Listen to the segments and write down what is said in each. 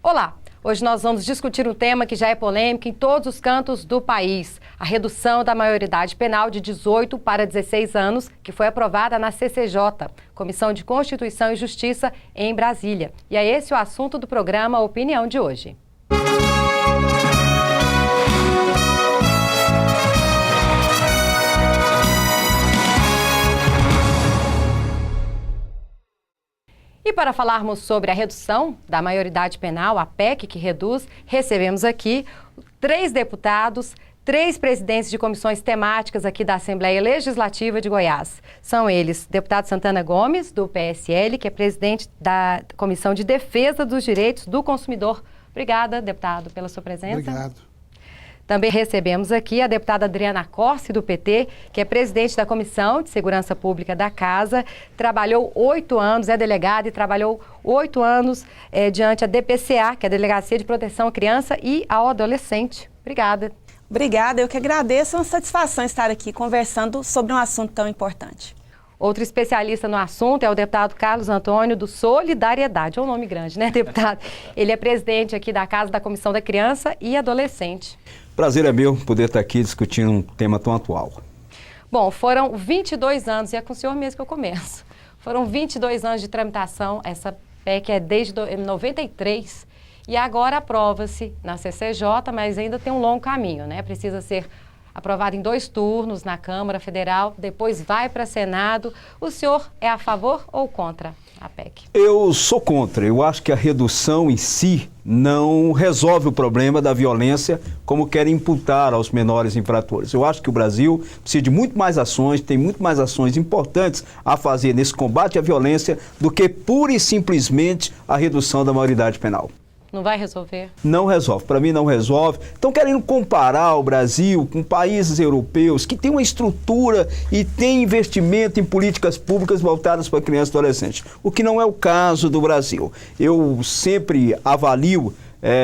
Olá! Hoje nós vamos discutir um tema que já é polêmico em todos os cantos do país, a redução da maioridade penal de 18 para 16 anos, que foi aprovada na CCJ, Comissão de Constituição e Justiça, em Brasília. E é esse o assunto do programa Opinião de hoje. E para falarmos sobre a redução da maioridade penal, a PEC que reduz, recebemos aqui 3 deputados, 3 presidentes de comissões temáticas aqui da Assembleia Legislativa de Goiás. São eles, deputado Santana Gomes, do PSL, que é presidente da Comissão de Defesa dos Direitos do Consumidor. Obrigada, deputado, pela sua presença. Obrigado. Também recebemos aqui a deputada Adriana Corsi, do PT, que é presidente da Comissão de Segurança Pública da Casa, trabalhou 8 anos, é delegada e trabalhou 8 anos diante a DPCA, que é a Delegacia de Proteção à Criança e ao Adolescente. Obrigada. Obrigada, eu que agradeço, é uma satisfação estar aqui conversando sobre um assunto tão importante. Outro especialista no assunto é o deputado Carlos Antônio, do Solidariedade. É um nome grande, né, deputado? Ele é presidente aqui da Casa da Comissão da Criança e Adolescente. Prazer é meu poder estar aqui discutindo um tema tão atual. Bom, foram 22 anos, e é com o senhor mesmo que eu começo. Foram 22 anos de tramitação, essa PEC é desde 93, e agora aprova-se na CCJ, mas ainda tem um longo caminho, né? Precisa ser aprovado em 2 turnos na Câmara Federal, depois vai para Senado. O senhor é a favor ou contra a PEC? Eu sou contra. Eu acho que a redução em si não resolve o problema da violência como querem imputar aos menores infratores. Eu acho que o Brasil precisa de muito mais ações, tem muito mais ações importantes a fazer nesse combate à violência do que pura e simplesmente a redução da maioridade penal. Não vai resolver? Não resolve, para mim não resolve. Estão querendo comparar o Brasil com países europeus que têm uma estrutura e têm investimento em políticas públicas voltadas para criança e adolescente, o que não é o caso do Brasil. Eu sempre avalio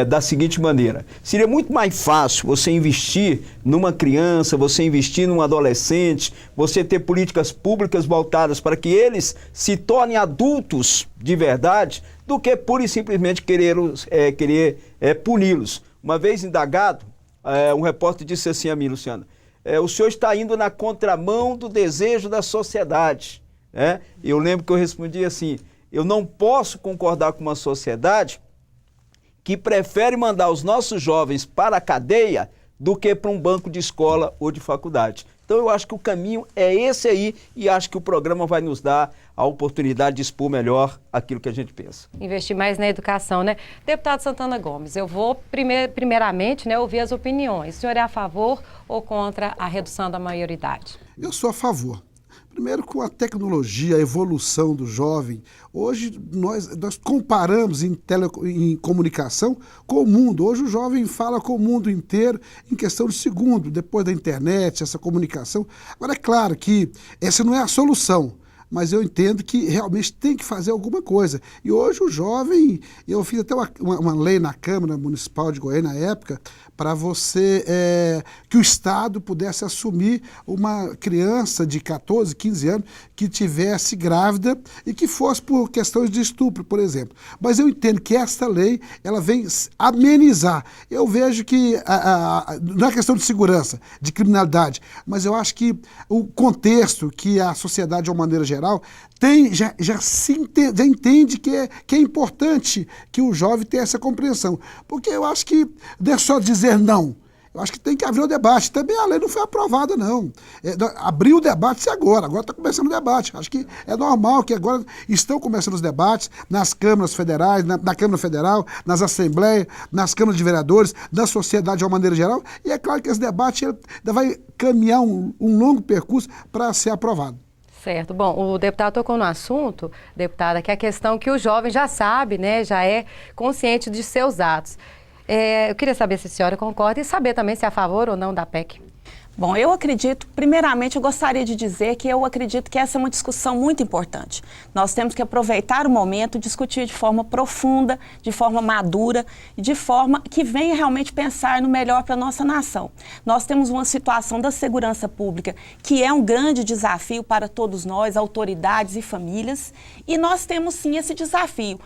da seguinte maneira: seria muito mais fácil você investir numa criança, você investir num adolescente, você ter políticas públicas voltadas para que eles se tornem adultos de verdade, do que pura e simplesmente querer puni-los. Uma vez indagado, um repórter disse assim a mim, Luciana, o senhor está indo na contramão do desejo da sociedade. Eu lembro que eu respondi assim: eu não posso concordar com uma sociedade que prefere mandar os nossos jovens para a cadeia do que para um banco de escola ou de faculdade. Então eu acho que o caminho é esse aí e acho que o programa vai nos dar a oportunidade de expor melhor aquilo que a gente pensa. Investir mais na educação, né? Deputado Santana Gomes, eu vou primeiramente, né, ouvir as opiniões. O senhor é a favor ou contra a redução da maioridade? Eu sou a favor. Primeiro, com a tecnologia, a evolução do jovem, hoje nós comparamos em comunicação com o mundo. Hoje o jovem fala com o mundo inteiro em questão de segundo, depois da internet, essa comunicação. Agora, é claro que essa não é a solução, mas eu entendo que realmente tem que fazer alguma coisa. E hoje o jovem, eu fiz até uma lei na Câmara Municipal de Goiânia na época, para que o Estado pudesse assumir uma criança de 14, 15 anos que tivesse grávida e que fosse por questões de estupro, por exemplo. Mas eu entendo que essa lei, ela vem amenizar. Eu vejo que, não é questão de segurança, de criminalidade, mas eu acho que o contexto que a sociedade, de uma maneira geral, já entende que é importante que o jovem tenha essa compreensão. Porque eu acho que não é só dizer não. Eu acho que tem que haver o debate. Também a lei não foi aprovada, não. Abriu o debate agora está começando o debate. Acho que é normal que agora estão começando os debates nas câmaras federais, na Câmara Federal, nas assembleias, nas câmaras de vereadores, na sociedade de uma maneira geral. E é claro que esse debate vai caminhar um longo percurso para ser aprovado. Certo. Bom, o deputado tocou no assunto, deputada, que é a questão que o jovem já sabe, né, já é consciente de seus atos. Eu queria saber se a senhora concorda e saber também se é a favor ou não da PEC. Bom, eu acredito, primeiramente eu gostaria de dizer que eu acredito que essa é uma discussão muito importante. Nós temos que aproveitar o momento, discutir de forma profunda, de forma madura e de forma que venha realmente pensar no melhor para a nossa nação. Nós temos uma situação da segurança pública que é um grande desafio para todos nós, autoridades e famílias, e nós temos sim esse desafio.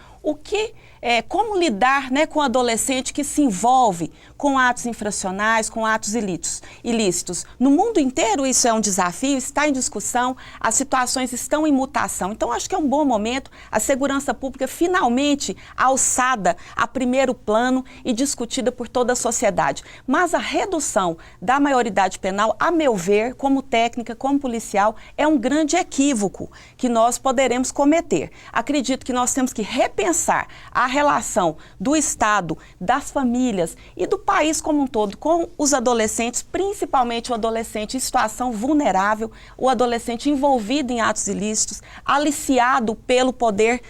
como lidar, né, com o adolescente que se envolve com atos infracionais, com atos ilícitos. No mundo inteiro isso é um desafio, está em discussão, as situações estão em mutação. Então acho que é um bom momento a segurança pública finalmente alçada a primeiro plano e discutida por toda a sociedade. Mas a redução da maioridade penal, a meu ver, como técnica, como policial, é um grande equívoco que nós poderemos cometer. Acredito que nós temos que repensar a relação do Estado, das famílias e do país como um todo com os adolescentes, principalmente o adolescente em situação vulnerável, o adolescente envolvido em atos ilícitos, aliciado pelo poder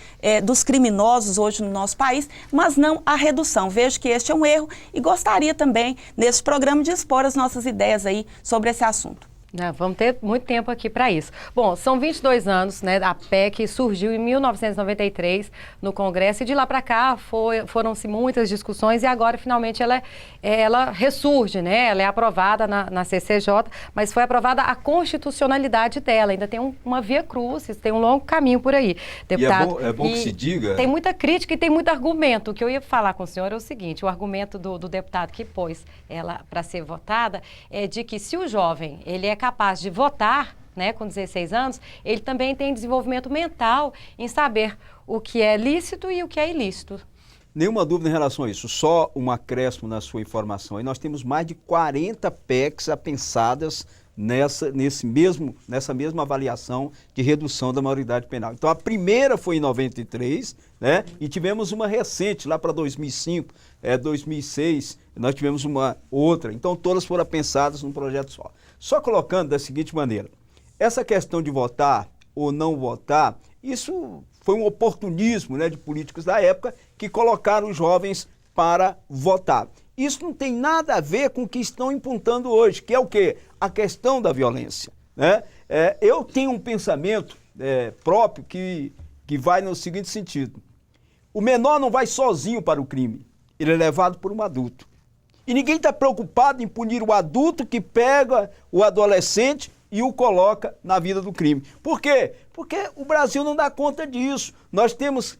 dos criminosos hoje no nosso país, mas não a redução. Vejo que este é um erro e gostaria também, nesse programa, de expor as nossas ideias aí sobre esse assunto. Vamos ter muito tempo aqui para isso. Bom, são 22 anos, né? A PEC surgiu em 1993 no Congresso e de lá para cá foram-se muitas discussões e agora finalmente ela ressurge, né? Ela é aprovada na CCJ, mas foi aprovada a constitucionalidade dela. Ainda tem uma via crucis, tem um longo caminho por aí, deputado. E é bom que se diga. Tem muita crítica e tem muito argumento. O que eu ia falar com o senhor é o seguinte: o argumento do deputado que pôs ela para ser votada é de que se o jovem ele é capaz de votar, né, com 16 anos, ele também tem desenvolvimento mental em saber o que é lícito e o que é ilícito. Nenhuma dúvida em relação a isso, só um acréscimo na sua informação. Aí nós temos mais de 40 PECs apensadas nessa mesma avaliação de redução da maioridade penal. Então a primeira foi em 93, né, e tivemos uma recente lá para 2005, 2006, nós tivemos uma outra. Então todas foram pensadas num projeto só. Só colocando da seguinte maneira: essa questão de votar ou não votar, isso foi um oportunismo, né, de políticos da época que colocaram os jovens para votar. Isso não tem nada a ver com o que estão impuntando hoje, que é o quê? A questão da violência, né? Eu tenho um pensamento próprio que vai no seguinte sentido: o menor não vai sozinho para o crime, ele é levado por um adulto. E ninguém está preocupado em punir o adulto que pega o adolescente e o coloca na vida do crime. Por quê? Porque o Brasil não dá conta disso. Nós temos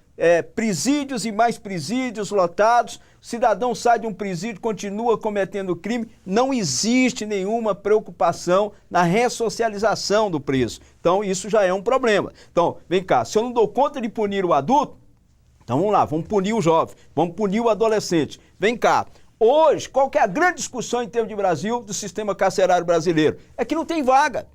presídios e mais presídios lotados, o cidadão sai de um presídio, continua cometendo crime, não existe nenhuma preocupação na ressocialização do preso. Então isso já é um problema. Então, vem cá, se eu não dou conta de punir o adulto, então vamos lá, vamos punir o jovem, vamos punir o adolescente. Vem cá. Hoje, qual que é a grande discussão em termos de Brasil, do sistema carcerário brasileiro? É que não tem vaga.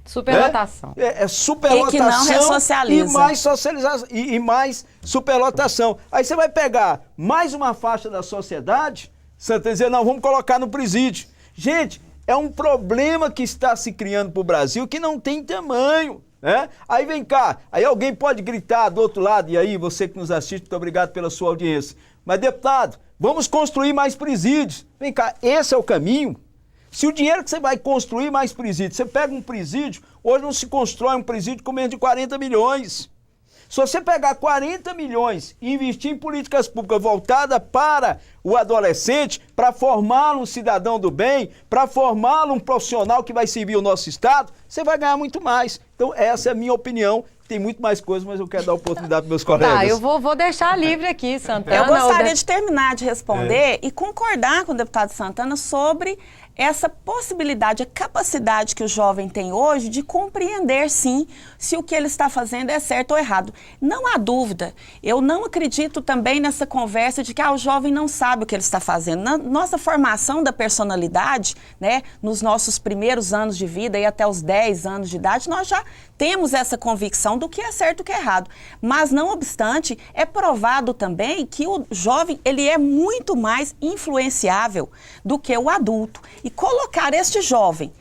Superlotação. Superlotação. E que não ressocializa. E mais socialização. E mais superlotação. Aí você vai pegar mais uma faixa da sociedade, você vai dizer, não, vamos colocar no presídio. Gente, é um problema que está se criando para o Brasil que não tem tamanho. Né? Aí vem cá, aí alguém pode gritar do outro lado, e aí você que nos assiste, muito obrigado pela sua audiência. Mas, deputado, vamos construir mais presídios. Vem cá, esse é o caminho? Se o dinheiro que você vai construir mais presídios, você pega um presídio, hoje não se constrói um presídio com menos de 40 milhões. Se você pegar 40 milhões e investir em políticas públicas voltadas para o adolescente, para formá-lo um cidadão do bem, para formá-lo um profissional que vai servir o nosso Estado, você vai ganhar muito mais. Então essa é a minha opinião. Tem muito mais coisas, mas eu quero dar oportunidade para meus colegas. Tá, eu vou deixar livre aqui, Santana. Eu gostaria de terminar de responder e concordar com o deputado Santana sobre essa possibilidade, a capacidade que o jovem tem hoje de compreender, sim, se o que ele está fazendo é certo ou errado. Não há dúvida. Eu não acredito também nessa conversa de que o jovem não sabe o que ele está fazendo. Na nossa formação da personalidade, né, nos nossos primeiros anos de vida e até os 10 anos de idade, nós já temos essa convicção do que é certo e o que é errado. Mas, não obstante, é provado também que o jovem ele é muito mais influenciável do que o adulto. E colocar este jovem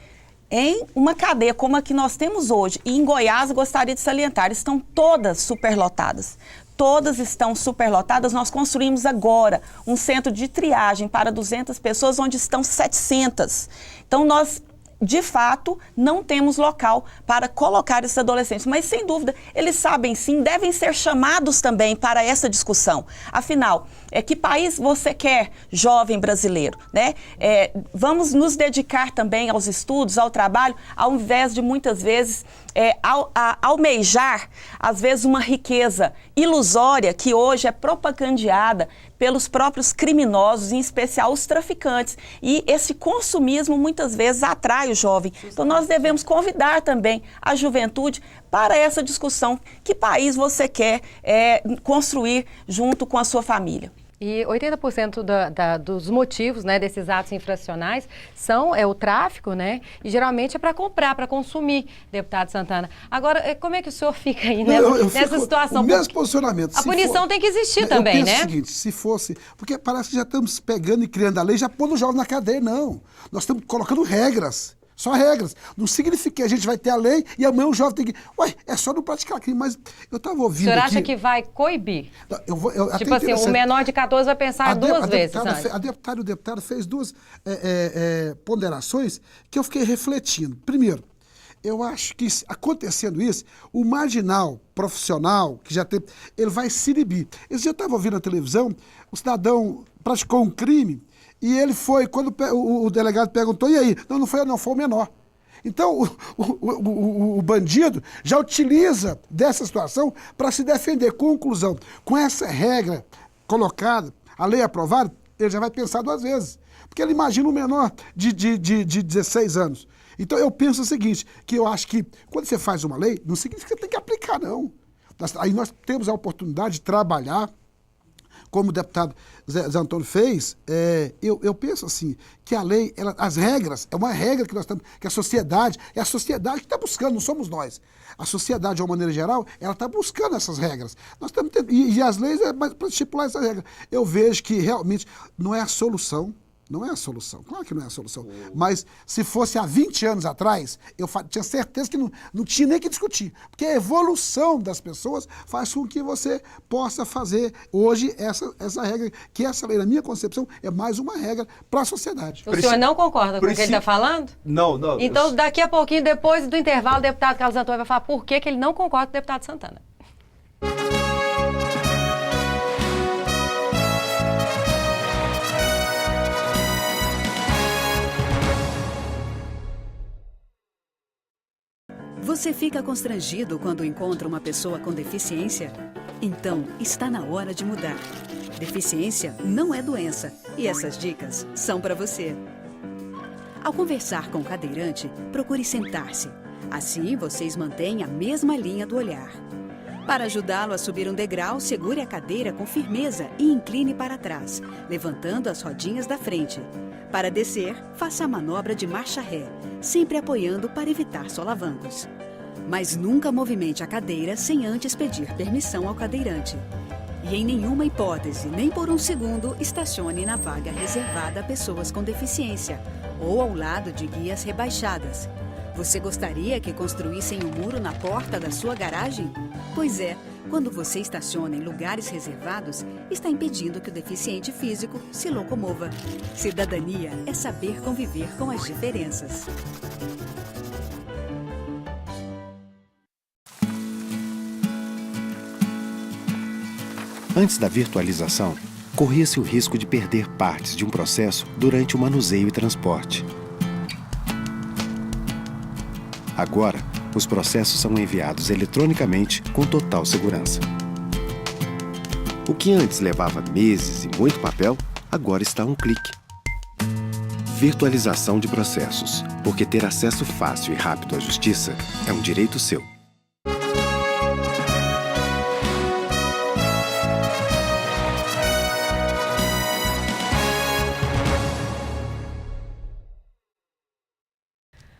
em uma cadeia como a que nós temos hoje, e em Goiás, gostaria de salientar, estão todas superlotadas. Todas estão superlotadas. Nós construímos agora um centro de triagem para 200 pessoas, onde estão 700. Então, nós de fato, não temos local para colocar esses adolescentes. Mas, sem dúvida, eles sabem sim, devem ser chamados também para essa discussão. Afinal, que país você quer, jovem brasileiro, né? Vamos nos dedicar também aos estudos, ao trabalho, ao invés de muitas vezes almejar, às vezes, uma riqueza ilusória que hoje é propagandeada pelos próprios criminosos, em especial os traficantes. E esse consumismo muitas vezes atrai o jovem. Então nós devemos convidar também a juventude para essa discussão. Que país você quer construir junto com a sua família? E 80% dos motivos, né, desses atos infracionais são o tráfico, né? E geralmente é para comprar, para consumir, deputado Santana. Agora, como é que o senhor fica aí nessa situação? O mesmo posicionamento. A punição tem que existir também, né? Eu penso o seguinte, se fosse... Porque parece que já estamos pegando e criando a lei, já pondo o jovem na cadeia. Não. Nós estamos colocando regras. Só regras. Não significa que a gente vai ter a lei e amanhã o jovem tem que... Ué, é só não praticar crime. Mas eu estava ouvindo aqui... O senhor acha que vai coibir? Tipo assim, o menor de 14 vai pensar duas vezes. A deputada fez duas ponderações que eu fiquei refletindo. Primeiro, eu acho que acontecendo isso, o marginal profissional, que já tem... Ele vai se inibir. Esse dia eu estava ouvindo na televisão, o cidadão praticou um crime... E ele foi, quando o delegado perguntou, e aí? Não foi eu não, foi o menor. Então, o bandido já utiliza dessa situação para se defender. Conclusão, com essa regra colocada, a lei aprovada, ele já vai pensar duas vezes. Porque ele imagina um menor de 16 anos. Então, eu penso o seguinte, que eu acho que quando você faz uma lei, não significa que você tem que aplicar, não. Aí nós temos a oportunidade de trabalhar, como o deputado Zé Antônio fez, eu penso assim, que a lei, as regras, é uma regra que nós estamos, que a sociedade, é a sociedade que está buscando, não somos nós. A sociedade, de uma maneira geral, ela está buscando essas regras. Nós estamos tendo, e as leis é para estipular essa regra. Eu vejo que realmente não é a solução. Não é a solução, claro que não é a solução. Mas se fosse há 20 anos atrás, eu tinha certeza que não tinha nem que discutir. Porque a evolução das pessoas faz com que você possa fazer hoje essa regra, que essa lei, na minha concepção, é mais uma regra para a sociedade. O senhor não concorda com o que ele está falando? Não. Então, daqui a pouquinho, depois do intervalo, o deputado Carlos Antônio vai falar por que ele não concorda com o deputado Santana. Você fica constrangido quando encontra uma pessoa com deficiência? Então, está na hora de mudar. Deficiência não é doença e essas dicas são para você. Ao conversar com o cadeirante, procure sentar-se. Assim, vocês mantêm a mesma linha do olhar. Para ajudá-lo a subir um degrau, segure a cadeira com firmeza e incline para trás, levantando as rodinhas da frente. Para descer, faça a manobra de marcha ré, sempre apoiando para evitar solavancos. Mas nunca movimente a cadeira sem antes pedir permissão ao cadeirante. E em nenhuma hipótese, nem por um segundo, estacione na vaga reservada a pessoas com deficiência ou ao lado de guias rebaixadas. Você gostaria que construíssem um muro na porta da sua garagem? Pois é, quando você estaciona em lugares reservados, está impedindo que o deficiente físico se locomova. Cidadania é saber conviver com as diferenças. Antes da virtualização, corria-se o risco de perder partes de um processo durante o manuseio e transporte. Agora, os processos são enviados eletronicamente com total segurança. O que antes levava meses e muito papel, agora está a um clique. Virtualização de processos, porque ter acesso fácil e rápido à justiça é um direito seu.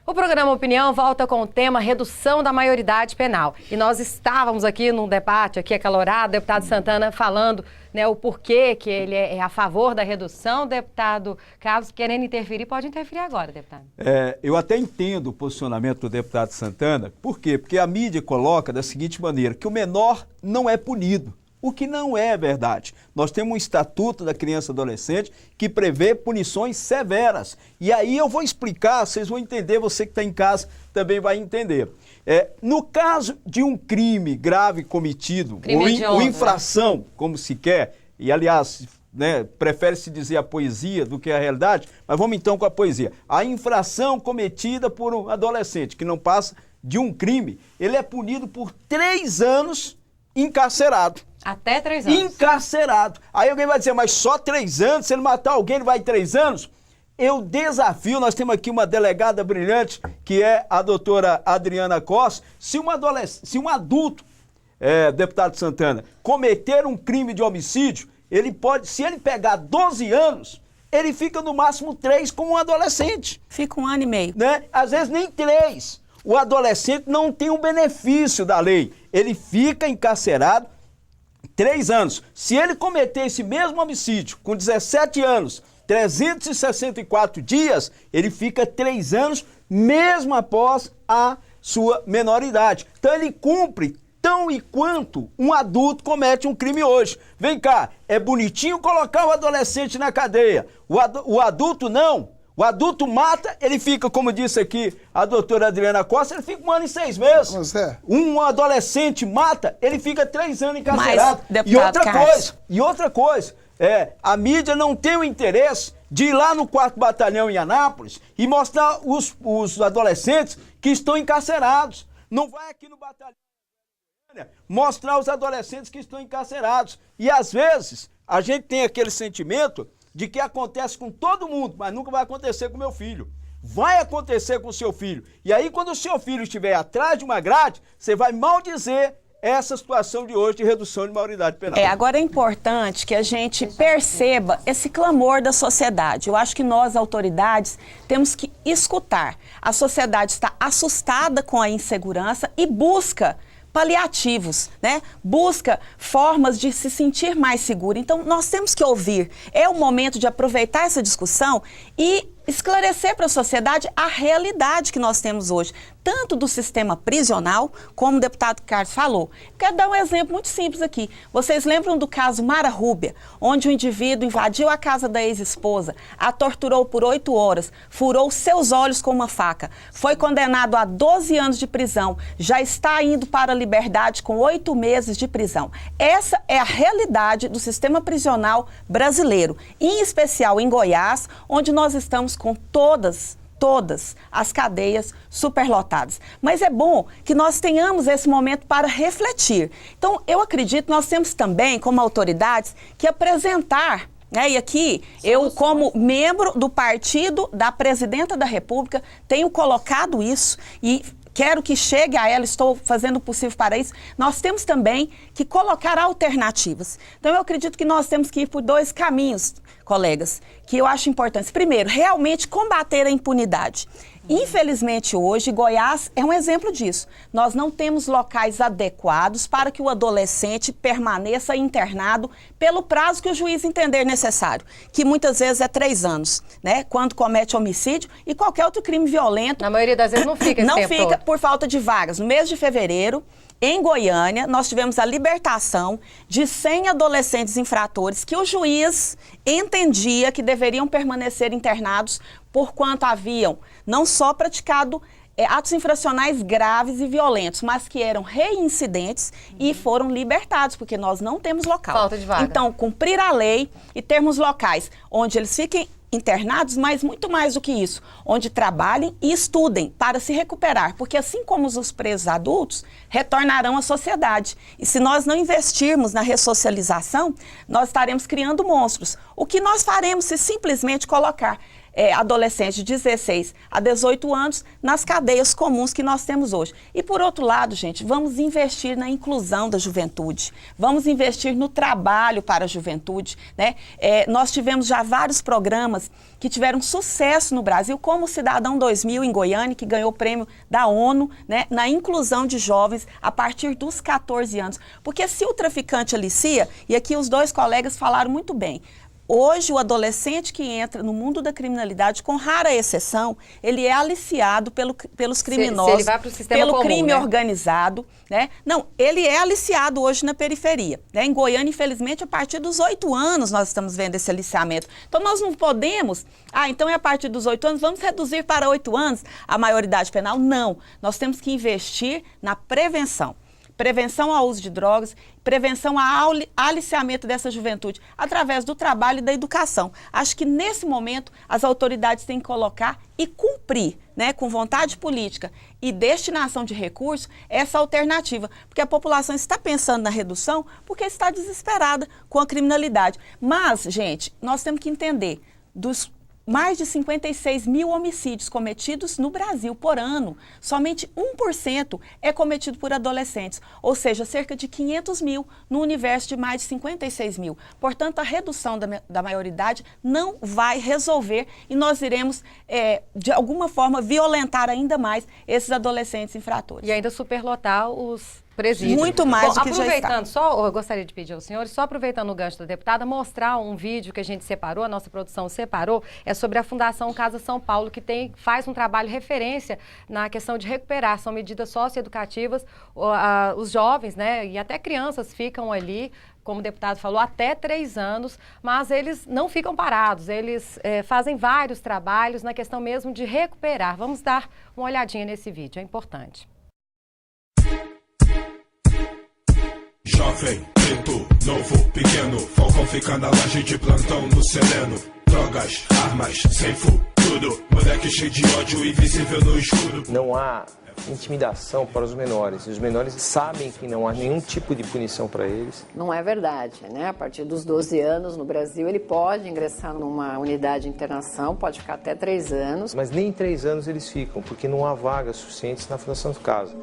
O programa Opinião volta com o tema redução da maioridade penal. E nós estávamos aqui num debate aqui acalorado, o deputado Santana falando, né, o porquê que ele é a favor da redução. Deputado Carlos, querendo interferir, pode interferir agora, deputado. Eu até entendo o posicionamento do deputado Santana. Por quê? Porque a mídia coloca da seguinte maneira, que o menor não é punido. o que não é verdade. Nós temos um Estatuto da Criança e Adolescente que prevê punições severas. E aí eu vou explicar, vocês vão entender, você que está em casa também vai entender. No caso de um crime grave cometido, ou infração, como se quer, e aliás, né, prefere-se dizer a poesia do que a realidade, mas vamos então com a poesia. A infração cometida por um adolescente que não passa de um crime, ele é punido por 3 anos encarcerado. Até 3 anos. Encarcerado. Aí alguém vai dizer, mas só 3 anos? Se ele matar alguém, ele vai 3 anos? Eu desafio, nós temos aqui uma delegada brilhante, que é a doutora Adriana Costa. Se um adulto, deputado Santana, cometer um crime de homicídio, ele pode, se ele pegar 12 anos, ele fica no máximo 3 como um adolescente. Fica 1 ano e meio. Né? Às vezes nem 3. O adolescente não tem o benefício da lei. Ele fica encarcerado 3 anos. Se ele cometer esse mesmo homicídio com 17 anos, 364 dias, ele fica 3 anos mesmo após a sua menoridade. Então ele cumpre tão e quanto um adulto comete um crime hoje. Vem cá, é bonitinho colocar o adolescente na cadeia. O adulto não. O adulto mata, ele fica, como disse aqui a doutora Adriana Costa, ele fica 1 ano e 6 meses. Um adolescente mata, ele fica 3 anos encarcerado. E outra coisa, a mídia não tem o interesse de ir lá no 4º Batalhão em Anápolis e mostrar os adolescentes que estão encarcerados. Não vai aqui no batalhão mostrar os adolescentes que estão encarcerados. E às vezes a gente tem aquele sentimento de que acontece com todo mundo, mas nunca vai acontecer com meu filho. Vai acontecer com o seu filho. E aí quando o seu filho estiver atrás de uma grade, você vai maldizer essa situação de hoje de redução de maioridade penal. Agora é importante que a gente perceba esse clamor da sociedade. Eu acho que nós, autoridades, temos que escutar. A sociedade está assustada com a insegurança e busca paliativos, né? Busca formas de se sentir mais seguro. Então, nós temos que ouvir. É o momento de aproveitar essa discussão e esclarecer para a sociedade a realidade que nós temos hoje, tanto do sistema prisional, como o deputado Carlos falou. Quero dar um exemplo muito simples aqui. Vocês lembram do caso Mara Rúbia, onde o indivíduo invadiu a casa da ex-esposa, a torturou por 8 horas, furou seus olhos com uma faca, foi condenado a 12 anos de prisão, já está indo para a liberdade com 8 meses de prisão. Essa é a realidade do sistema prisional brasileiro, em especial em Goiás, onde nós estamos com todas as cadeias superlotadas. Mas é bom que nós tenhamos esse momento para refletir. Então, eu acredito que nós temos também, como autoridades, que apresentar, e aqui, eu como membro do partido da Presidenta da República, tenho colocado isso e quero que chegue a ela, estou fazendo o possível para isso. Nós temos também que colocar alternativas. Então, eu acredito que nós temos que ir por 2 caminhos, colegas, que eu acho importantes. Primeiro, realmente combater a impunidade. Infelizmente, hoje, Goiás é um exemplo disso. Nós não temos locais adequados para que o adolescente permaneça internado pelo prazo que o juiz entender necessário, que muitas vezes é 3 anos, né? Quando comete homicídio e qualquer outro crime violento. Na maioria das vezes não fica esse tempo todo. Não fica por falta de vagas. No mês de fevereiro, em Goiânia, nós tivemos a libertação de 100 adolescentes infratores que o juiz entendia que deveriam permanecer internados por quanto haviam não só praticado atos infracionais graves e violentos, mas que eram reincidentes e foram libertados, porque nós não temos local. Falta de vaga. Então, cumprir a lei e termos locais onde eles fiquem internados, mas muito mais do que isso, onde trabalhem e estudem para se recuperar, porque assim como os presos adultos, retornarão à sociedade. E se nós não investirmos na ressocialização, nós estaremos criando monstros. O que nós faremos se simplesmente colocar adolescentes de 16 a 18 anos nas cadeias comuns que nós temos hoje. E por outro lado, gente, vamos investir na inclusão da juventude, vamos investir no trabalho para a juventude, né? Nós tivemos já vários programas que tiveram sucesso no Brasil, como o Cidadão 2000 em Goiânia, que ganhou o prêmio da ONU, né, na inclusão de jovens a partir dos 14 anos. Porque se o traficante alicia, e aqui os 2 colegas falaram muito bem, Hoje, o adolescente que entra no mundo da criminalidade, com rara exceção, ele é aliciado pelos criminosos, se ele vai pro sistema pelo comum, crime né? organizado, né? Não, ele é aliciado hoje na periferia, né? Em Goiânia, infelizmente, a partir dos 8 anos nós estamos vendo esse aliciamento. Então, nós não podemos, então é a partir dos 8 anos, vamos reduzir para 8 anos a maioridade penal? Não, nós temos que investir na prevenção. Prevenção ao uso de drogas, prevenção ao aliciamento dessa juventude, através do trabalho e da educação. Acho que nesse momento as autoridades têm que colocar e cumprir, né, com vontade política e destinação de recursos, essa alternativa. Porque a população está pensando na redução porque está desesperada com a criminalidade. Mas, gente, nós temos que entender, dos mais de 56 mil homicídios cometidos no Brasil por ano, somente 1% é cometido por adolescentes, ou seja, cerca de 500 mil no universo de mais de 56 mil. Portanto, a redução da maioridade não vai resolver e nós iremos, de alguma forma, violentar ainda mais esses adolescentes infratores. E ainda superlotar os presídios. Muito mais do que já está. Aproveitando, eu gostaria de pedir aos senhores, só aproveitando o gancho da deputada, mostrar um vídeo que a gente separou, a nossa produção separou, é sobre a Fundação Casa São Paulo, que faz um trabalho referência na questão de recuperar, são medidas socioeducativas, os jovens, né, e até crianças ficam ali, como o deputado falou, até 3 anos, mas eles não ficam parados, eles fazem vários trabalhos na questão mesmo de recuperar. Vamos dar uma olhadinha nesse vídeo, é importante. Jovem, preto, novo, pequeno, Falcão fica na laje de plantão no sereno. Drogas, armas, sem futuro, moleque cheio de ódio, invisível no escuro. Não há intimidação para os menores, e os menores sabem que não há nenhum tipo de punição para eles. Não é verdade, né? A partir dos 12 anos no Brasil ele pode ingressar numa unidade de internação, pode ficar até 3 anos. Mas nem 3 anos eles ficam, porque não há vagas suficientes na Fundação Casa.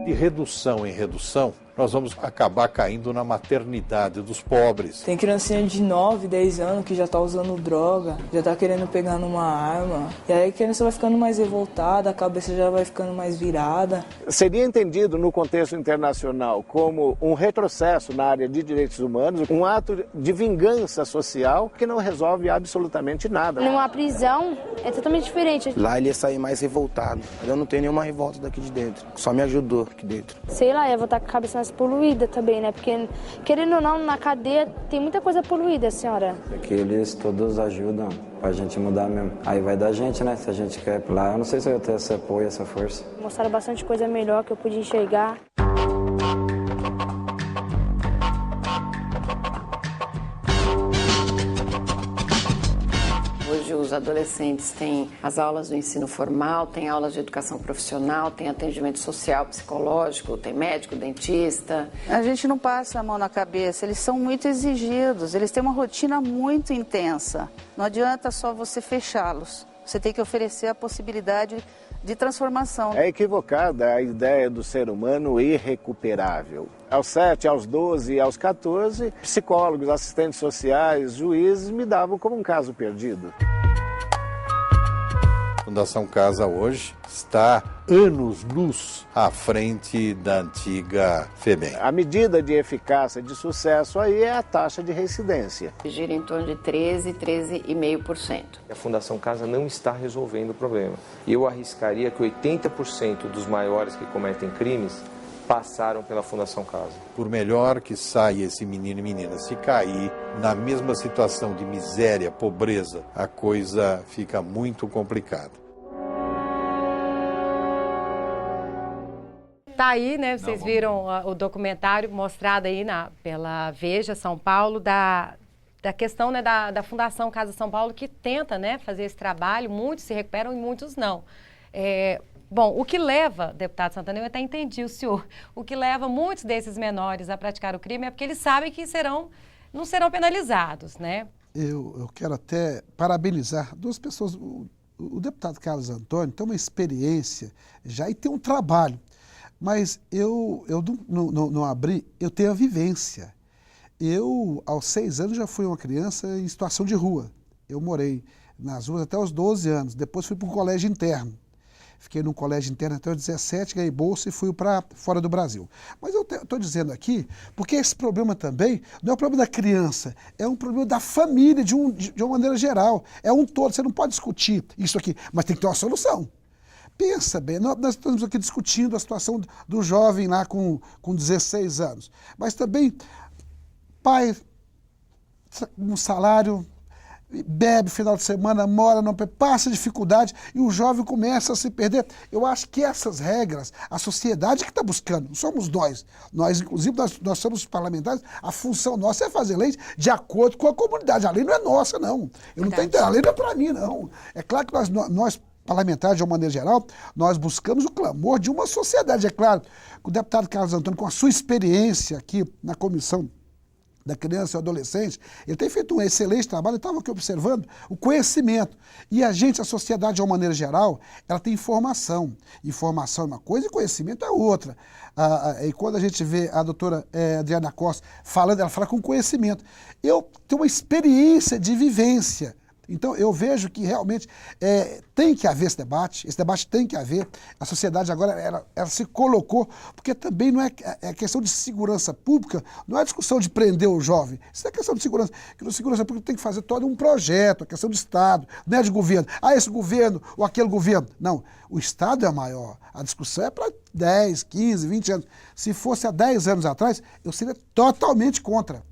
De redução em redução, nós vamos acabar caindo na maternidade dos pobres. Tem criancinha de 9, 10 anos que já tá usando droga, já tá querendo pegar numa arma. E aí a criança vai ficando mais revoltada, a cabeça já vai ficando mais virada. Seria entendido no contexto internacional como um retrocesso na área de direitos humanos, um ato de vingança social que não resolve absolutamente nada. Numa prisão é totalmente diferente. Lá ele ia sair mais revoltado. Eu não tenho nenhuma revolta daqui de dentro, só me ajudou aqui dentro. Sei lá, eu vou estar com a cabeça mais poluída também, né? Porque, querendo ou não, na cadeia tem muita coisa poluída, senhora. Porque eles todos ajudam pra gente mudar mesmo. Aí vai da gente, né? Se a gente quer ir pra lá, eu não sei se eu tenho esse apoio, essa força. Mostraram bastante coisa melhor que eu pude enxergar. Hoje os adolescentes têm as aulas do ensino formal, têm aulas de educação profissional, têm atendimento social, psicológico, tem médico, dentista. A gente não passa a mão na cabeça, eles são muito exigidos, eles têm uma rotina muito intensa. Não adianta só você fechá-los, você tem que oferecer a possibilidade de transformação. É equivocada a ideia do ser humano irrecuperável. Aos 7, aos 12, aos 14, psicólogos, assistentes sociais, juízes me davam como um caso perdido. A Fundação Casa hoje está anos-luz à frente da antiga FEBEM. A medida de eficácia de sucesso aí é a taxa de reincidência. Gira em torno de 13,5%. A Fundação Casa não está resolvendo o problema. Eu arriscaria que 80% dos maiores que cometem crimes passaram pela Fundação Casa. Por melhor que saia esse menino e menina, se cair na mesma situação de miséria, pobreza, a coisa fica muito complicada. Tá aí, né? Vocês viram o documentário mostrado aí pela Veja São Paulo da questão, né, da Fundação Casa São Paulo, que tenta, né, fazer esse trabalho. Muitos se recuperam e muitos não. Bom, o que leva, deputado Santana, eu até entendi o senhor, o que leva muitos desses menores a praticar o crime é porque eles sabem que não serão penalizados, né? Eu quero até parabenizar 2 pessoas. O deputado Carlos Antônio tem uma experiência já e tem um trabalho, mas eu não abri, eu tenho a vivência. Eu, aos 6 anos, já fui uma criança em situação de rua. Eu morei nas ruas até os 12 anos, depois fui para um colégio interno. fiquei num colégio interno até os 17, ganhei bolsa e fui para fora do Brasil. Mas eu estou dizendo aqui, porque esse problema também não é um problema da criança, é um problema da família, de uma maneira geral. É um todo, você não pode discutir isso aqui, mas tem que ter uma solução. Pensa bem, nós estamos aqui discutindo a situação do jovem lá com 16 anos, mas também pai, um salário, bebe final de semana, mora, não passa dificuldade e o jovem começa a se perder. Eu acho que essas regras, a sociedade que está buscando, não somos nós. Nós, inclusive, nós somos parlamentares, a função nossa é fazer leis de acordo com a comunidade. A lei não é nossa, não. Eu não tenho, a lei não é para mim, não. É claro que nós parlamentares, de uma maneira geral, nós buscamos o clamor de uma sociedade. É claro, o deputado Carlos Antônio, com a sua experiência aqui na comissão da criança e adolescente, ele tem feito um excelente trabalho, eu estava aqui observando o conhecimento. E a sociedade, de uma maneira geral, ela tem informação. Informação é uma coisa e conhecimento é outra. E quando a gente vê a doutora Adriana Costa falando, ela fala com conhecimento. Eu tenho uma experiência de vivência. Então, eu vejo que realmente tem que haver esse debate tem que haver. A sociedade agora, ela se colocou, porque também não é questão de segurança pública, não é discussão de prender o jovem, isso é questão de segurança. Que segurança pública tem que fazer todo um projeto, a questão do Estado, não é de governo. Esse governo ou aquele governo. Não, o Estado é maior. A discussão é para 10, 15, 20 anos. Se fosse há 10 anos atrás, eu seria totalmente contra.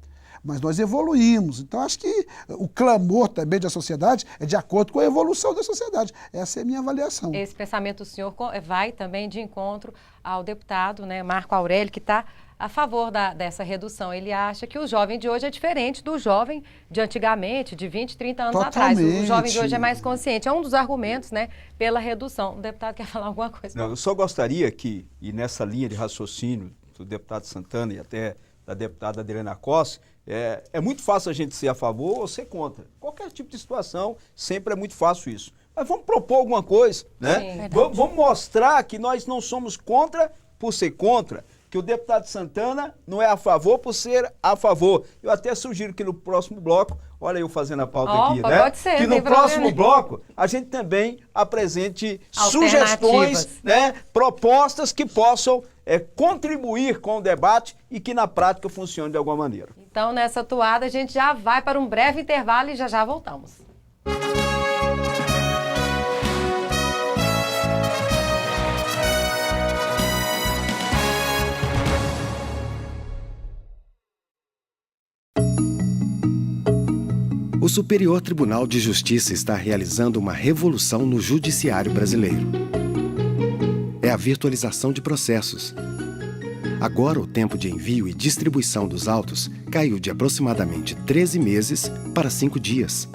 Mas nós evoluímos. Então, acho que o clamor também da sociedade é de acordo com a evolução da sociedade. Essa é a minha avaliação. Esse pensamento do senhor vai também de encontro ao deputado, né, Marco Aurélio, que está a favor dessa redução. Ele acha que o jovem de hoje é diferente do jovem de antigamente, de 20, 30 anos atrás. O jovem de hoje é mais consciente. É um dos argumentos, né, pela redução. O deputado quer falar alguma coisa? Não, eu só gostaria que, e nessa linha de raciocínio do deputado Santana e até da deputada Adriana Costa, é muito fácil a gente ser a favor ou ser contra. Qualquer tipo de situação, sempre é muito fácil isso. Mas vamos propor alguma coisa, né? Vamos mostrar que nós não somos contra por ser contra, que o deputado Santana não é a favor por ser a favor. Eu até sugiro que no próximo bloco, olha eu fazendo a pauta aqui, né? Pode ser, que no próximo bloco a gente também apresente sugestões, né? Propostas que possam contribuir com o debate e que na prática funcione de alguma maneira. Então, nessa toada, a gente já vai para um breve intervalo e já voltamos. O Superior Tribunal de Justiça está realizando uma revolução no judiciário brasileiro. É a virtualização de processos. Agora, o tempo de envio e distribuição dos autos caiu de aproximadamente 13 meses para 5 dias.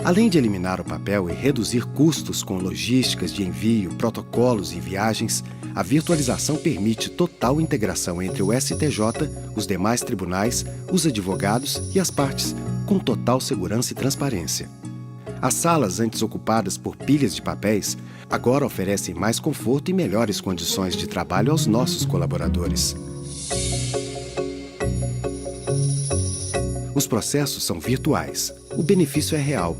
Além de eliminar o papel e reduzir custos com logísticas de envio, protocolos e viagens, a virtualização permite total integração entre o STJ, os demais tribunais, os advogados e as partes, com total segurança e transparência. As salas antes ocupadas por pilhas de papéis agora oferecem mais conforto e melhores condições de trabalho aos nossos colaboradores. Os processos são virtuais. O benefício é real.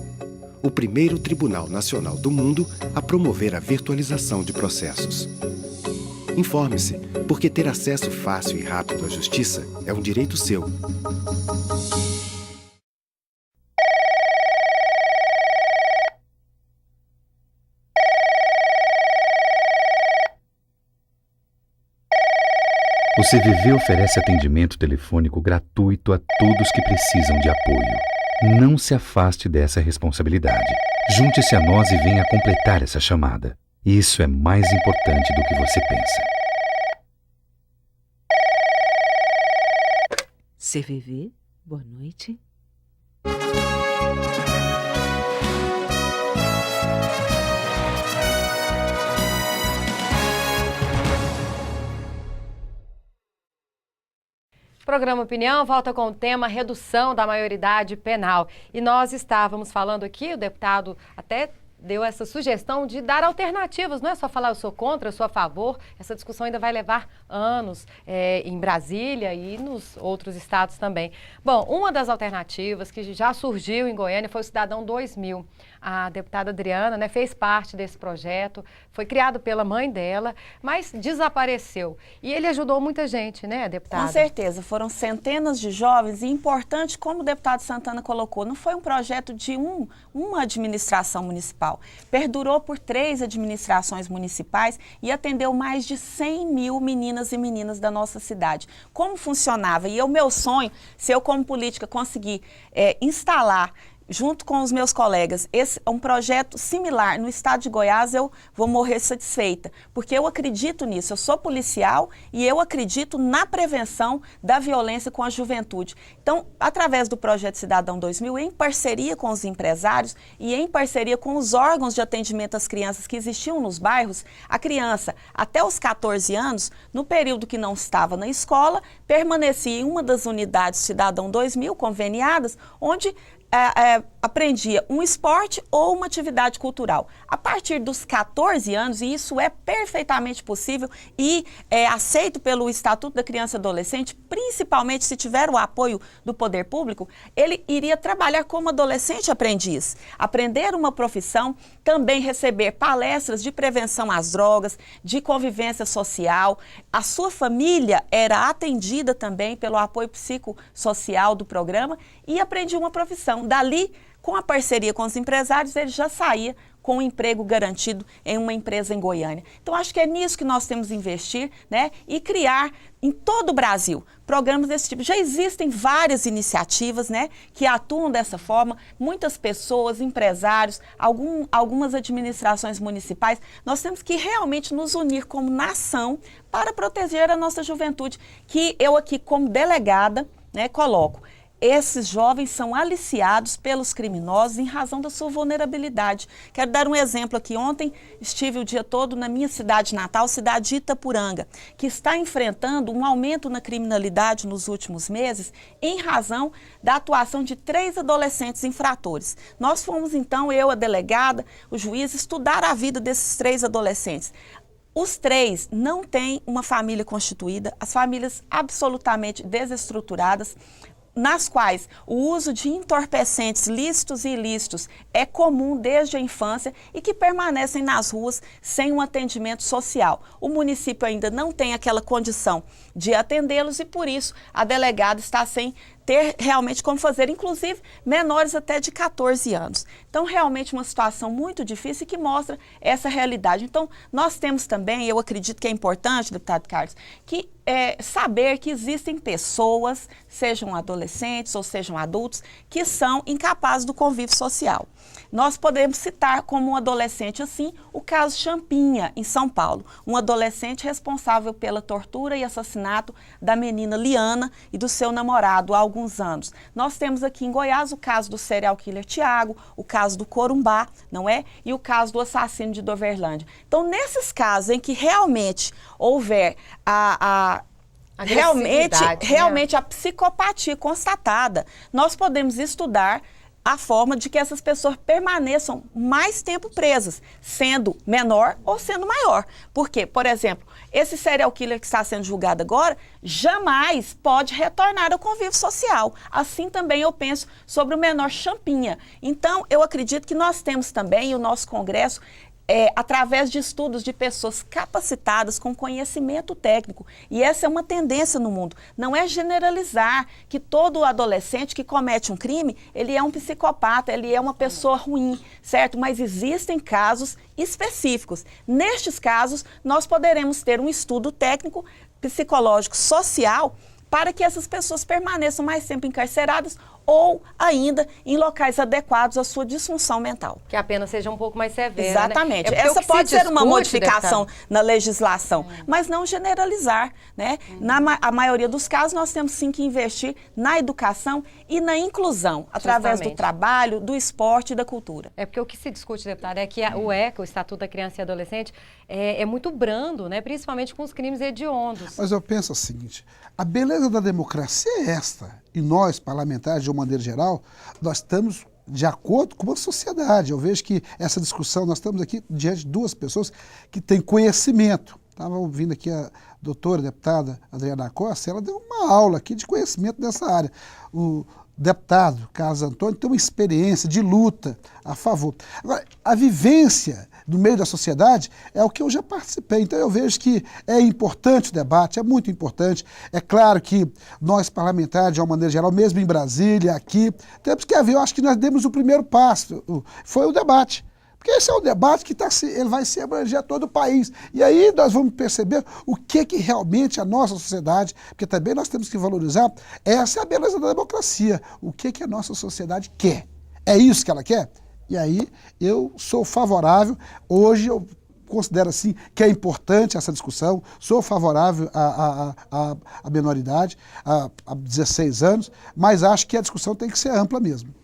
O primeiro Tribunal Nacional do mundo a promover a virtualização de processos. Informe-se, porque ter acesso fácil e rápido à justiça é um direito seu. O CVV oferece atendimento telefônico gratuito a todos que precisam de apoio. Não se afaste dessa responsabilidade. Junte-se a nós e venha completar essa chamada. Isso é mais importante do que você pensa. CVV, boa noite. Programa Opinião volta com o tema redução da maioridade penal. E nós estávamos falando aqui, o deputado até deu essa sugestão de dar alternativas, não é só falar eu sou contra, eu sou a favor. Essa discussão ainda vai levar anos em Brasília e nos outros estados também. Bom, uma das alternativas que já surgiu em Goiânia foi o Cidadão 2000. A deputada Adriana, né, fez parte desse projeto, foi criado pela mãe dela, mas desapareceu. E ele ajudou muita gente, né, deputada? Com certeza, foram centenas de jovens e importante, como o deputado Santana colocou, não foi um projeto de uma administração municipal. Perdurou por 3 administrações municipais e atendeu mais de 100 mil meninas e meninas da nossa cidade. Como funcionava? E o meu sonho, se eu como política conseguir instalar junto com os meus colegas, um projeto similar no estado de Goiás, eu vou morrer satisfeita, porque eu acredito nisso, eu sou policial e eu acredito na prevenção da violência com a juventude. Então, através do Projeto Cidadão 2000, em parceria com os empresários e em parceria com os órgãos de atendimento às crianças que existiam nos bairros, a criança, até os 14 anos, no período que não estava na escola, permanecia em uma das unidades Cidadão 2000 conveniadas, onde aprendia um esporte ou uma atividade cultural. A partir dos 14 anos, e isso é perfeitamente possível e é aceito pelo Estatuto da Criança e Adolescente, principalmente se tiver o apoio do poder público, ele iria trabalhar como adolescente aprendiz, aprender uma profissão, também receber palestras de prevenção às drogas, de convivência social. A sua família era atendida também pelo apoio psicossocial do programa e aprendia uma profissão. Dali, com a parceria com os empresários, ele já saía com um emprego garantido em uma empresa em Goiânia. Então, acho que é nisso que nós temos que investir, né? E criar em todo o Brasil programas desse tipo. Já existem várias iniciativas, né, que atuam dessa forma, muitas pessoas, empresários, algumas administrações municipais. Nós temos que realmente nos unir como nação para proteger a nossa juventude, que eu aqui, como delegada, né, coloco. Esses jovens são aliciados pelos criminosos em razão da sua vulnerabilidade. Quero dar um exemplo aqui. Ontem estive o dia todo na minha cidade natal, cidade de Itapuranga, que está enfrentando um aumento na criminalidade nos últimos meses em razão da atuação de 3 adolescentes infratores. Nós fomos então, eu, a delegada, o juiz, estudar a vida desses 3 adolescentes. Os 3 não têm uma família constituída, as famílias absolutamente desestruturadas, nas quais o uso de entorpecentes lícitos e ilícitos é comum desde a infância e que permanecem nas ruas sem um atendimento social. O município ainda não tem aquela condição de atendê-los e, por isso, a delegada está sem ter realmente como fazer, inclusive menores até de 14 anos. Então, realmente uma situação muito difícil que mostra essa realidade. Então, nós temos também, eu acredito que é importante, deputado Carlos, que saber que existem pessoas, sejam adolescentes ou sejam adultos, que são incapazes do convívio social. Nós podemos citar como um adolescente assim o caso Champinha, em São Paulo. Um adolescente responsável pela tortura e assassinato da menina Liana e do seu namorado há alguns anos. Nós temos aqui em Goiás o caso do serial killer Tiago, o caso do Corumbá, não é? E o caso do assassino de Doverlândia. Então, nesses casos em que realmente houver realmente a psicopatia constatada, nós podemos estudar a forma de que essas pessoas permaneçam mais tempo presas, sendo menor ou sendo maior. Por quê? Por exemplo, esse serial killer que está sendo julgado agora jamais pode retornar ao convívio social. Assim também eu penso sobre o menor Champinha. Então, eu acredito que nós temos também, o nosso Congresso, através de estudos de pessoas capacitadas com conhecimento técnico. E essa é uma tendência no mundo. Não é generalizar que todo adolescente que comete um crime, ele é um psicopata, ele é uma pessoa ruim, certo? Mas existem casos específicos. Nestes casos, nós poderemos ter um estudo técnico, psicológico, social, para que essas pessoas permaneçam mais tempo encarceradas ou ainda em locais adequados à sua disfunção mental. Que a pena seja um pouco mais severa, exatamente. Né? Essa pode ser uma modificação na legislação, mas não generalizar, né? A maioria dos casos, nós temos sim que investir na educação e na inclusão, através do trabalho, do esporte e da cultura. É porque o que se discute, deputada, é que o ECA, o Estatuto da Criança e Adolescente, é muito brando, né? Principalmente com os crimes hediondos. Mas eu penso o seguinte, a beleza da democracia é esta. E nós, parlamentares, de uma maneira geral, nós estamos de acordo com a sociedade. Eu vejo que essa discussão, nós estamos aqui diante de duas pessoas que têm conhecimento. Estava ouvindo aqui a doutora, deputada Adriana Costa, ela deu uma aula aqui de conhecimento dessa área. O deputado Carlos Antônio tem uma experiência de luta a favor. Agora, a vivência do meio da sociedade é o que eu já participei. Então eu vejo que é importante o debate, é muito importante. É claro que nós parlamentares, de uma maneira geral, mesmo em Brasília, aqui, temos que haver, eu acho que nós demos o primeiro passo, foi o debate. Porque esse é um debate que ele vai se abranger a todo o país. E aí nós vamos perceber o que realmente a nossa sociedade, porque também nós temos que valorizar, essa é a beleza da democracia. O que a nossa sociedade quer? É isso que ela quer? E aí eu sou favorável, hoje eu considero assim que é importante essa discussão, sou favorável à menoridade, a 16 anos, mas acho que a discussão tem que ser ampla mesmo.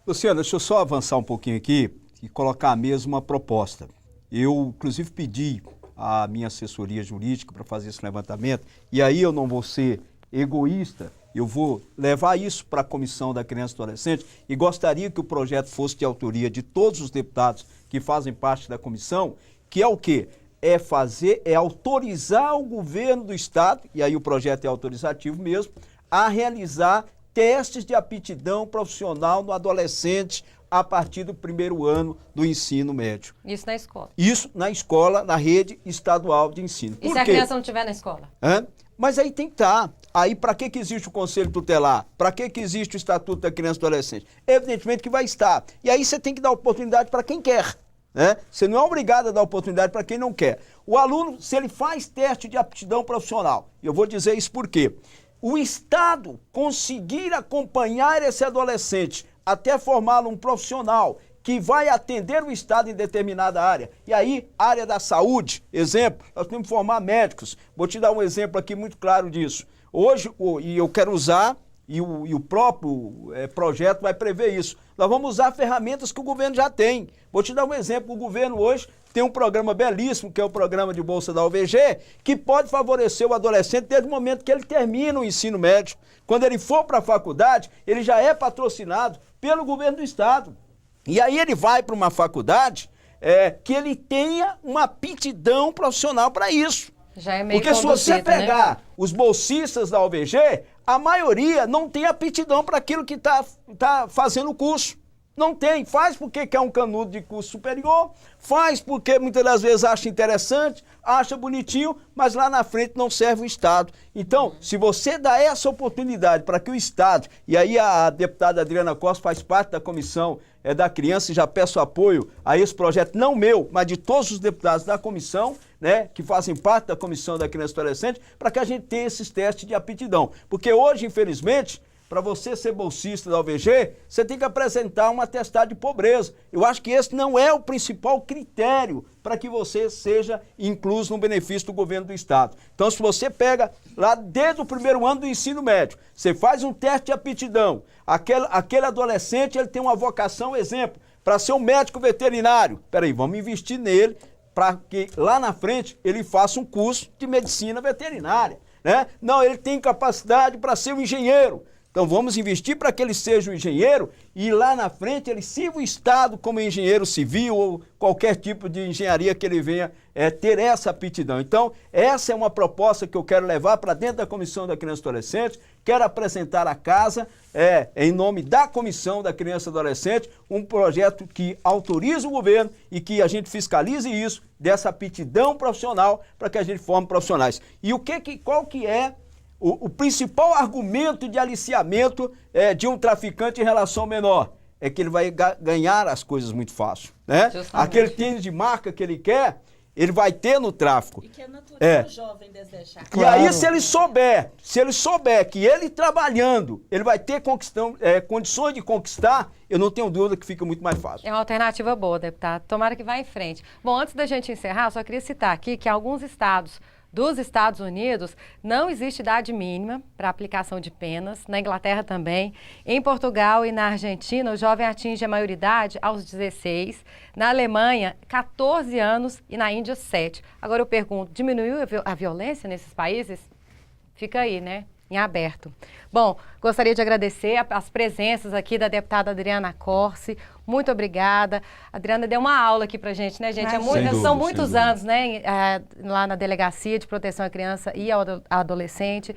Luciana, deixa eu só avançar um pouquinho aqui e colocar a mesma proposta. Eu, inclusive, pedi à minha assessoria jurídica para fazer esse levantamento, e aí eu não vou ser egoísta, eu vou levar isso para a Comissão da Criança e Adolescente e gostaria que o projeto fosse de autoria de todos os deputados que fazem parte da comissão, que é o quê? É autorizar o governo do Estado, e aí o projeto é autorizativo mesmo, a realizar testes de aptidão profissional no adolescente a partir do primeiro ano do ensino médio. Isso na escola? Isso na escola, na rede estadual de ensino. E se a criança não estiver na escola? Mas aí tem que estar. Aí para que existe o Conselho Tutelar? Para que existe o Estatuto da Criança e Adolescente? Evidentemente que vai estar. E aí você tem que dar oportunidade para quem quer. Você não é obrigado a dar oportunidade para quem não quer. O aluno, se ele faz teste de aptidão profissional, eu vou dizer isso por quê? O Estado conseguir acompanhar esse adolescente até formá-lo um profissional que vai atender o Estado em determinada área. E aí, área da saúde, exemplo, nós temos que formar médicos. Vou te dar um exemplo aqui muito claro disso. Hoje, e eu quero usar, e o próprio projeto vai prever isso, nós vamos usar ferramentas que o governo já tem. Vou te dar um exemplo, o governo hoje tem um programa belíssimo, que é o programa de Bolsa da UVG, que pode favorecer o adolescente desde o momento que ele termina o ensino médio. Quando ele for para a faculdade, ele já é patrocinado pelo governo do Estado. E aí ele vai para uma faculdade que ele tenha uma aptidão profissional para isso. Já é meio porque se você pegar os bolsistas da UVG, a maioria não tem aptidão para aquilo que está fazendo o curso. Não tem, faz porque quer um canudo de curso superior, faz porque muitas das vezes acha interessante, acha bonitinho, mas lá na frente não serve o Estado. Então, se você dá essa oportunidade para que o Estado, e aí a deputada Adriana Costa faz parte da comissão da criança e já peço apoio a esse projeto, não meu, mas de todos os deputados da comissão, que fazem parte da comissão da criança e adolescente, para que a gente tenha esses testes de aptidão. Porque hoje, infelizmente, para você ser bolsista da UVG, você tem que apresentar um atestado de pobreza. Eu acho que esse não é o principal critério para que você seja incluso no benefício do governo do Estado. Então, se você pega lá desde o primeiro ano do ensino médio, você faz um teste de aptidão, aquele adolescente ele tem uma vocação, exemplo, para ser um médico veterinário. Peraí, vamos investir nele para que lá na frente ele faça um curso de medicina veterinária. Não, ele tem capacidade para ser um engenheiro. Então vamos investir para que ele seja um engenheiro e lá na frente ele sirva o Estado como engenheiro civil ou qualquer tipo de engenharia que ele venha ter essa aptidão. Então essa é uma proposta que eu quero levar para dentro da Comissão da Criança e Adolescente, quero apresentar à Casa, em nome da Comissão da Criança e Adolescente, um projeto que autorize o governo e que a gente fiscalize isso, dessa aptidão profissional para que a gente forme profissionais. E qual que é o principal argumento de aliciamento de um traficante em relação ao menor? É que ele vai ganhar as coisas muito fácil. Aquele tênis de marca que ele quer, ele vai ter no tráfico. E que é natural o jovem desejar. E aí, se ele souber que ele trabalhando, ele vai ter condições de conquistar, eu não tenho dúvida que fica muito mais fácil. É uma alternativa boa, deputado. Tomara que vá em frente. Bom, antes da gente encerrar, só queria citar aqui que alguns estados dos Estados Unidos, não existe idade mínima para aplicação de penas, na Inglaterra também, em Portugal e na Argentina, o jovem atinge a maioridade aos 16, na Alemanha, 14 anos e na Índia, 7. Agora eu pergunto, diminuiu a violência nesses países? Fica aí, né? em aberto. Bom, gostaria de agradecer as presenças aqui da deputada Adriana Corsi. Muito obrigada. A Adriana deu uma aula aqui pra gente, né, gente? São muitos anos, né, lá na Delegacia de Proteção à Criança e ao Adolescente.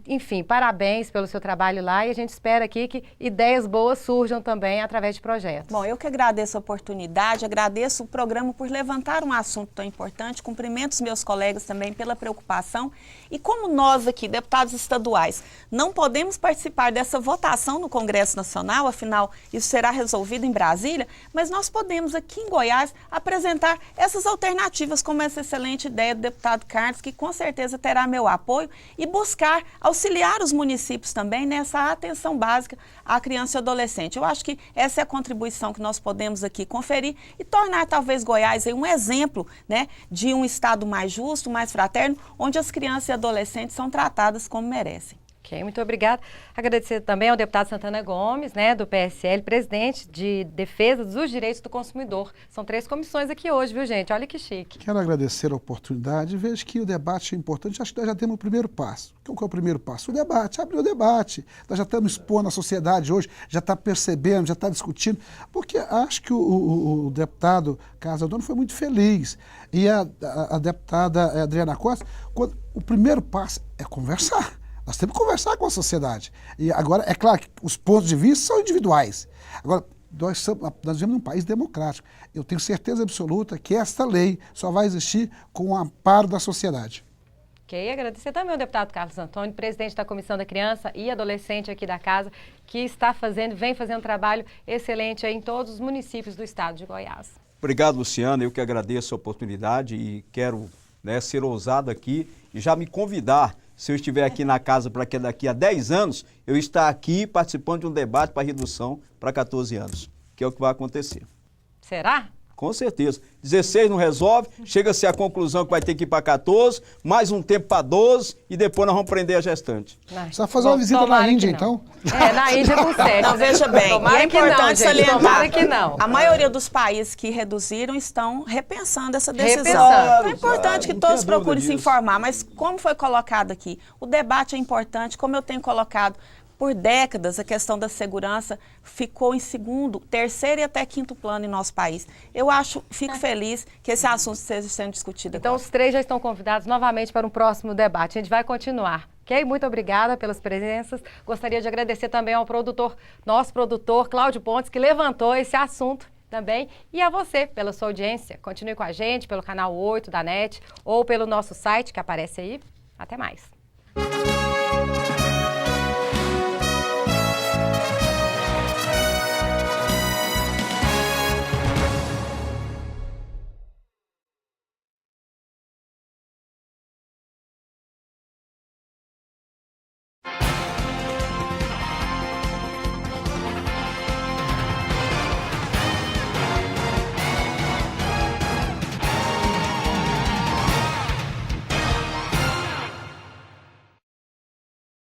Enfim, parabéns pelo seu trabalho lá e a gente espera aqui que ideias boas surjam também através de projetos. Bom, eu que agradeço a oportunidade, agradeço o programa por levantar um assunto tão importante, cumprimento os meus colegas também pela preocupação e como nós aqui, deputados estaduais, não podemos participar dessa votação no Congresso Nacional, afinal isso será resolvido em Brasília, mas nós podemos aqui em Goiás apresentar essas alternativas como essa excelente ideia do deputado Carlos, que com certeza terá meu apoio e buscar auxiliar os municípios também nessa atenção básica à criança e adolescente. Eu acho que essa é a contribuição que nós podemos aqui conferir e tornar talvez Goiás aí um exemplo, né, de um estado mais justo, mais fraterno, onde as crianças e adolescentes são tratadas como merecem. Ok, muito obrigada. Agradecer também ao deputado Santana Gomes, né, do PSL, presidente de Defesa dos Direitos do Consumidor. São 3 comissões aqui hoje, viu, gente? Olha que chique. Quero agradecer a oportunidade. Vejo que o debate é importante. Acho que nós já temos o primeiro passo. Qual é o primeiro passo? O debate. Abrir o debate. Nós já estamos expondo a sociedade hoje, já está percebendo, já está discutindo. Porque acho que o deputado Carlos Aldoni foi muito feliz. E a deputada Adriana Costa, o primeiro passo é conversar. Nós temos que conversar com a sociedade. E agora, é claro que os pontos de vista são individuais. Agora, nós vivemos num país democrático. Eu tenho certeza absoluta que esta lei só vai existir com o amparo da sociedade. Ok, agradecer também ao deputado Carlos Antônio, presidente da Comissão da Criança e Adolescente aqui da Casa, que vem fazendo um trabalho excelente aí em todos os municípios do estado de Goiás. Obrigado, Luciana. Eu que agradeço a oportunidade e quero, né, ser ousado aqui e já me convidar. Se eu estiver aqui na casa para que daqui a 10 anos, eu estar aqui participando de um debate para redução para 14 anos, que é o que vai acontecer. Será? Com certeza. 16 não resolve, chega-se à conclusão que vai ter que ir para 14, mais um tempo para 12 e depois nós vamos prender a gestante. Precisa fazer uma visita na Índia, então? Na Índia com 7. Não, veja bem, tomara é importante salientar. Que não. A maioria dos países que reduziram estão repensando essa decisão. É importante que todos procurem se informar, mas como foi colocado aqui, o debate é importante, como eu tenho colocado, por décadas, a questão da segurança ficou em segundo, terceiro e até quinto plano em nosso país. Eu fico feliz que esse assunto esteja sendo discutido agora. Então, os 3 já estão convidados novamente para um próximo debate. A gente vai continuar. Ok? Muito obrigada pelas presenças. Gostaria de agradecer também ao nosso produtor, Cláudio Pontes, que levantou esse assunto também. E a você, pela sua audiência. Continue com a gente pelo canal 8 da NET ou pelo nosso site que aparece aí. Até mais.